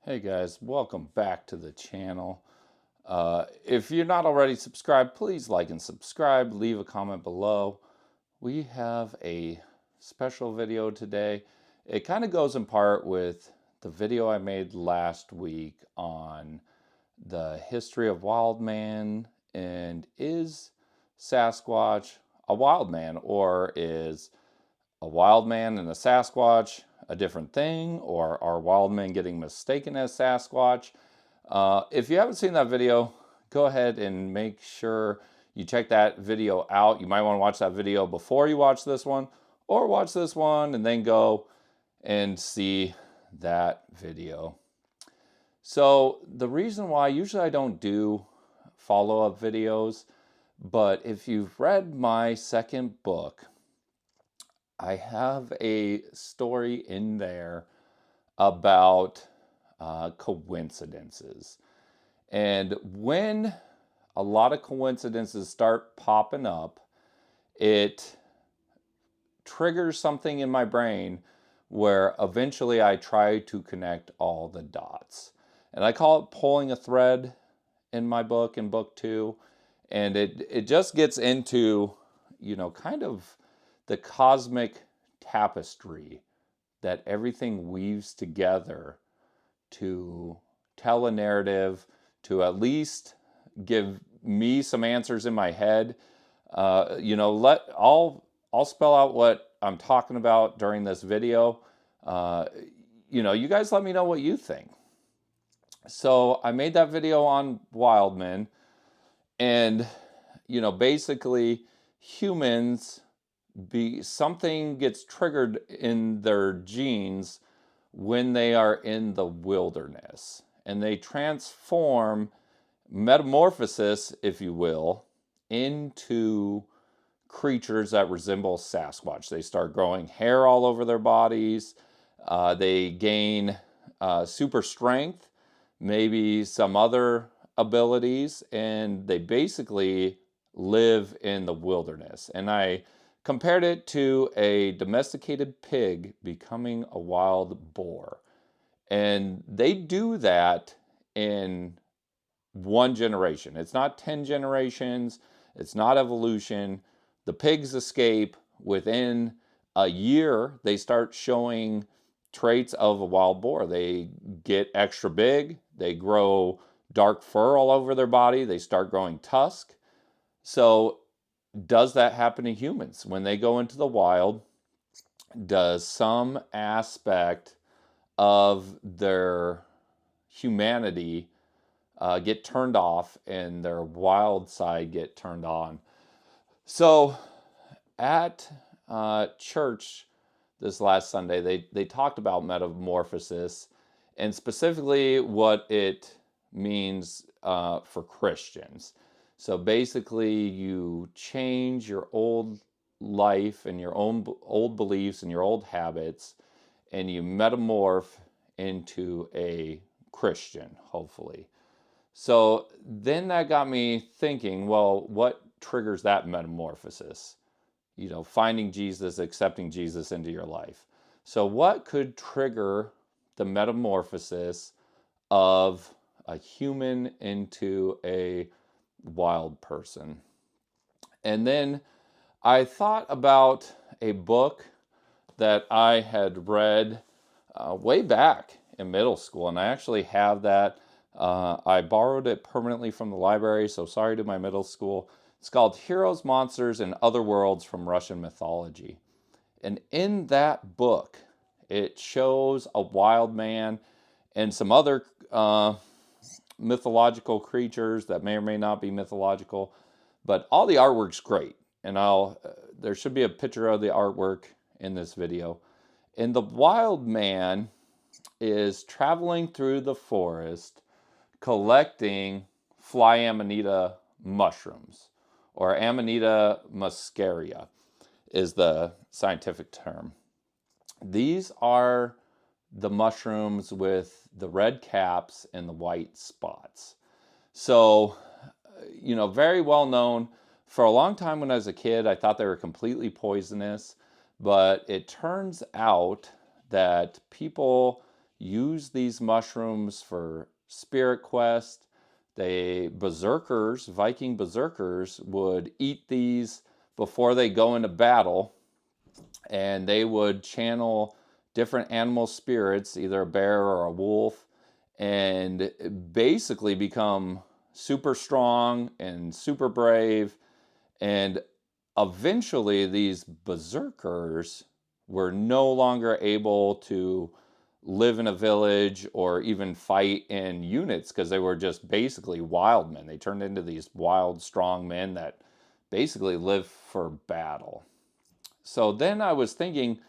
Hey guys, welcome back to the channel. If you're not already subscribed, please like and subscribe. Leave a comment below. We have a special video today. It kind of goes in part with the video I made last week on the history of wild man, and is Sasquatch a wild man, or is a wild man and a Sasquatch a different thing, or are wild men getting mistaken as Sasquatch? If you haven't seen that video, go ahead and make sure you check that video out. You might want to watch that video before you watch this one, or watch this one and then go and see that video. So the reason why usually I don't do follow-up videos, but if you've read my second book, I have a story in there about coincidences. And when a lot of coincidences start popping up, it triggers something in my brain where eventually I try to connect all the dots. And I call it pulling a thread in my book, in book 2. And it just gets into, kind of the cosmic tapestry that everything weaves together to tell a narrative, to at least give me some answers in my head. I'll spell out what I'm talking about during this video. You guys let me know what you think. So I made that video on wild men, and basically humans, something gets triggered in their genes when they are in the wilderness, and they transform, metamorphosis, if you will, into creatures that resemble Sasquatch. They start growing hair all over their bodies. They gain super strength, maybe some other abilities, and they basically live in the wilderness. And I compared it to a domesticated pig becoming a wild boar. And they do that in one generation. It's not 10 generations. It's not evolution. The pigs escape. Within a year, they start showing traits of a wild boar. They get extra big. They grow dark fur all over their body. They start growing tusk. So does that happen to humans? When they go into the wild, does some aspect of their humanity get turned off and their wild side get turned on? So at church this last Sunday, they talked about metamorphosis, and specifically what it means for Christians. So basically, you change your old life and your own old beliefs and your old habits, and you metamorph into a Christian, hopefully. So then that got me thinking, well, what triggers that metamorphosis? Finding Jesus, accepting Jesus into your life. So what could trigger the metamorphosis of a human into a wild person? And then I thought about a book that I had read way back in middle school, and I actually have that. I borrowed it permanently from the library, so sorry to my middle school. It's called Heroes, Monsters, and Other Worlds from Russian Mythology. And in that book, it shows a wild man and some other mythological creatures that may or may not be mythological, but all the artwork's great. And there should be a picture of the artwork in this video. And the wild man is traveling through the forest collecting fly amanita mushrooms, or Amanita muscaria is the scientific term. These are the mushrooms with the red caps and the white spots. So, very well known. For a long time when I was a kid, I thought they were completely poisonous, but it turns out that people use these mushrooms for spirit quest. Viking berserkers, would eat these before they go into battle, and they would channel different animal spirits, either a bear or a wolf, and basically become super strong and super brave. And eventually, these berserkers were no longer able to live in a village or even fight in units because they were just basically wild men. They turned into these wild, strong men that basically live for battle. So then I was thinking,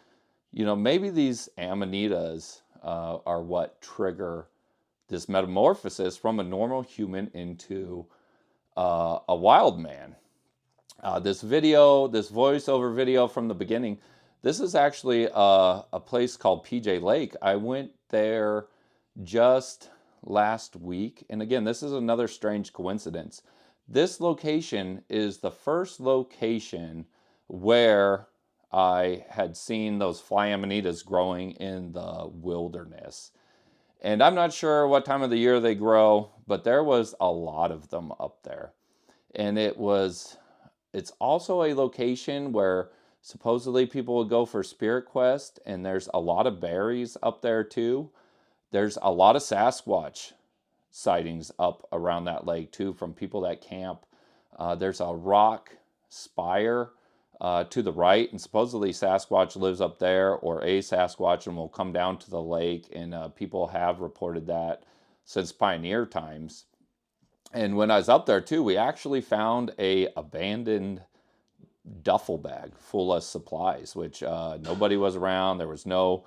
maybe these amanitas are what trigger this metamorphosis from a normal human into a wild man. This voiceover video from the beginning, this is actually a place called PJ Lake. I went there just last week. And again, this is another strange coincidence. This location is the first location where I had seen those fly amanitas growing in the wilderness. And I'm not sure what time of the year they grow, but there was a lot of them up there. And it's also a location where supposedly people would go for spirit quest, and there's a lot of berries up there too. There's a lot of Sasquatch sightings up around that lake too from people that camp. There's a rock spire to the right, and supposedly Sasquatch lives up there, or a Sasquatch, and will come down to the lake, and people have reported that since pioneer times. And when I was up there too, we actually found a abandoned duffel bag full of supplies, which nobody was around. There was no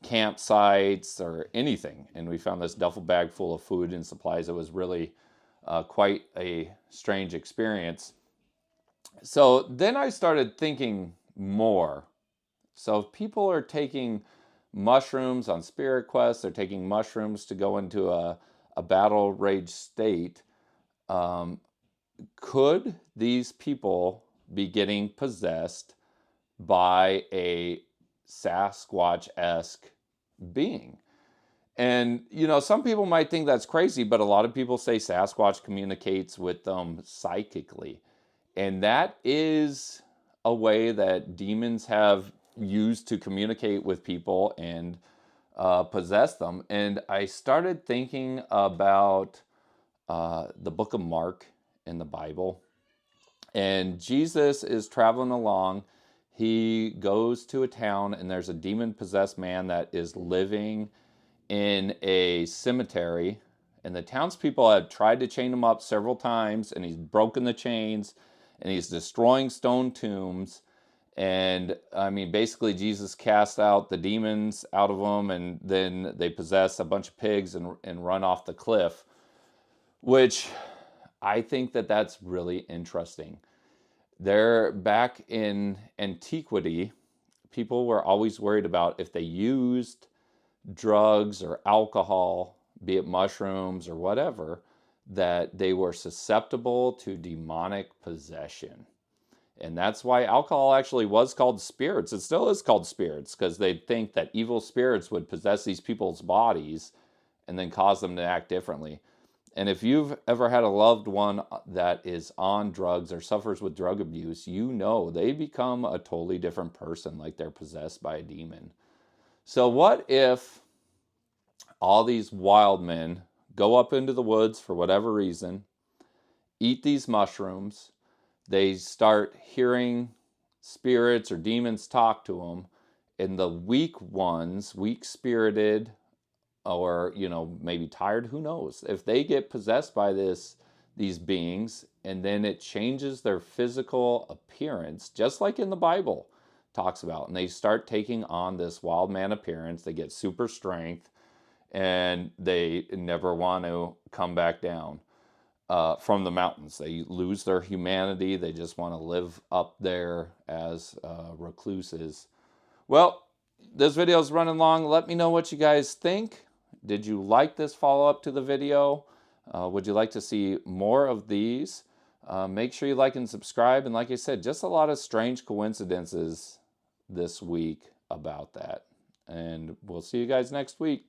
campsites or anything, and we found this duffel bag full of food and supplies. It was really quite a strange experience. So then I started thinking more. So if people are taking mushrooms on spirit quest, they're taking mushrooms to go into a battle rage state. Could these people be getting possessed by a Sasquatch-esque being? And, some people might think that's crazy, but a lot of people say Sasquatch communicates with them psychically. And that is a way that demons have used to communicate with people and possess them. And I started thinking about the book of Mark in the Bible. And Jesus is traveling along. He goes to a town, and there's a demon-possessed man that is living in a cemetery. And the townspeople have tried to chain him up several times, and he's broken the chains, and he's destroying stone tombs. And basically Jesus casts out the demons out of them, and then they possess a bunch of pigs and run off the cliff, which I think that's really interesting. Back in antiquity, people were always worried about if they used drugs or alcohol, be it mushrooms or whatever, that they were susceptible to demonic possession. And that's why alcohol actually was called spirits. It still is called spirits, because they think that evil spirits would possess these people's bodies and then cause them to act differently. And if you've ever had a loved one that is on drugs or suffers with drug abuse, they become a totally different person, like they're possessed by a demon. So what if all these wild men go up into the woods for whatever reason, eat these mushrooms, they start hearing spirits or demons talk to them, and the weak-spirited, or maybe tired, who knows, if they get possessed by these beings, and then it changes their physical appearance, just like in the Bible talks about, and they start taking on this wild man appearance, they get super strength, and they never want to come back down from the mountains. They lose their humanity. They just want to live up there as recluses. Well, this video is running long. Let me know what you guys think. Did you like this follow-up to the video? Would you like to see more of these? Make sure you like and subscribe. And like I said, just a lot of strange coincidences this week about that. And we'll see you guys next week.